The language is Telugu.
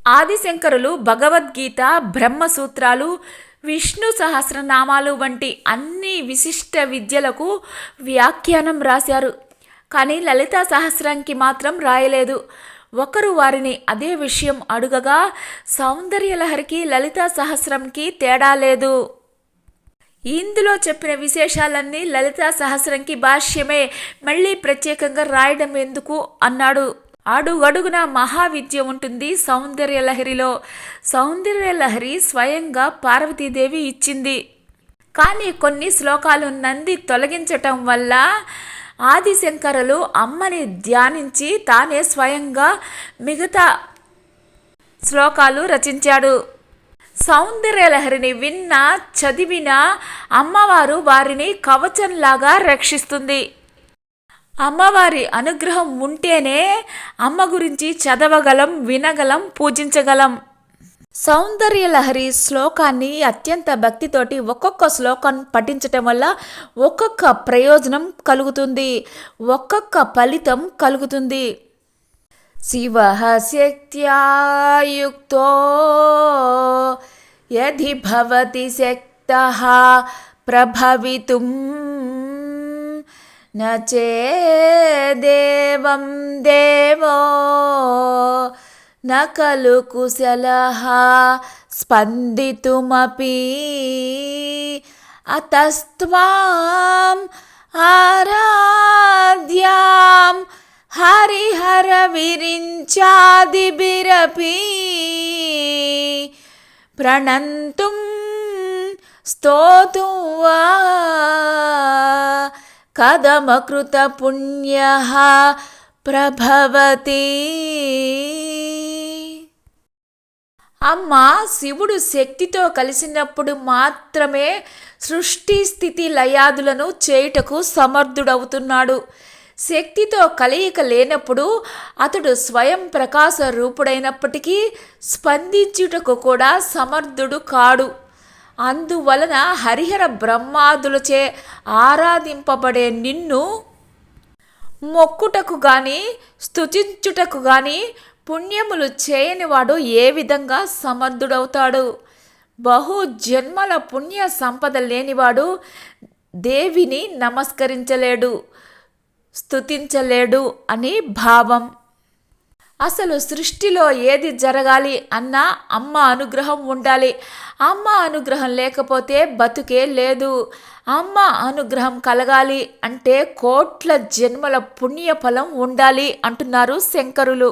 ఆదిశంకరులు భగవద్గీత, బ్రహ్మసూత్రాలు, విష్ణు సహస్రనామాలు వంటి అన్ని విశిష్ట విద్యలకు వ్యాఖ్యానం రాశారు. కానీ లలితా సహస్రానికి మాత్రం రాయలేదు. ఒకరు వారిని అదే విషయం అడుగగా సౌందర్యలహరికి లలితా సహస్రంకి తేడా లేదు. ఇందులో చెప్పిన విశేషాలన్నీ లలితా సహస్రంకి భాష్యమే, మళ్ళీ ప్రత్యేకంగా రాయడం ఎందుకు అన్నాడు. అడుగడుగున మహావిద్య ఉంటుంది సౌందర్యలహరిలో. సౌందర్యలహరి స్వయంగా పార్వతీదేవి ఇచ్చింది. కానీ కొన్ని శ్లోకాలు నంది తొలగించటం వల్ల ఆదిశంకరులు అమ్మని ధ్యానించి తానే స్వయంగా మిగతా శ్లోకాలు రచించాడు. సౌందర్యలహరిని విన్నా చదివినా అమ్మవారు వారిని కవచంలాగా రక్షిస్తుంది. అమ్మవారి అనుగ్రహం ఉంటేనే అమ్మ గురించి చదవగలం, వినగలం, పూజించగలం. సౌందర్యలహరి శ్లోకాన్ని అత్యంత భక్తితోటి ఒక్కొక్క శ్లోకం పఠించటం వల్ల ఒక్కొక్క ప్రయోజనం కలుగుతుంది, ఒక్కొక్క ఫలితం కలుగుతుంది. శివ శక్త్యా యుక్తో యది భవతి శక్తః ప్రభవితుం న చేదేవం దేవో న ఖలు కుశలః స్పందితుమపి అతస్త్వాం ఆరాధ్యాం హరిహర విరించాదిభిరపి ప్రణంతుం స్తోతుం వా కథమకృత పుణ్యః ప్రభవతి. అమ్మ శివుడు శక్తితో కలిసినప్పుడు మాత్రమే సృష్టి స్థితి లయాదులను చేయుటకు సమర్థుడవుతున్నాడు. శక్తితో కలయిక లేనప్పుడు అతడు స్వయం ప్రకాశ రూపుడైనప్పటికీ స్పందించుటకు కూడా సమర్థుడు కాడు. అందువలన హరిహర బ్రహ్మాదులచే ఆరాధింపబడే నిన్ను మొక్కుటకు గాని స్తుతించుటకు గాని పుణ్యములు చేయనివాడు ఏ విధంగా సమర్థుడవుతాడు? బహు జన్మల పుణ్య సంపద లేనివాడు దేవిని నమస్కరించలేడు, స్తుతించలేడు అని భావం. అసలు సృష్టిలో ఏది జరగాలి అన్నా అమ్మ అనుగ్రహం ఉండాలి. అమ్మ అనుగ్రహం లేకపోతే బతుకే లేదు. అమ్మ అనుగ్రహం కలగాలి అంటే కోట్ల జన్మల పుణ్యఫలం ఉండాలి అంటున్నారు శంకరులు.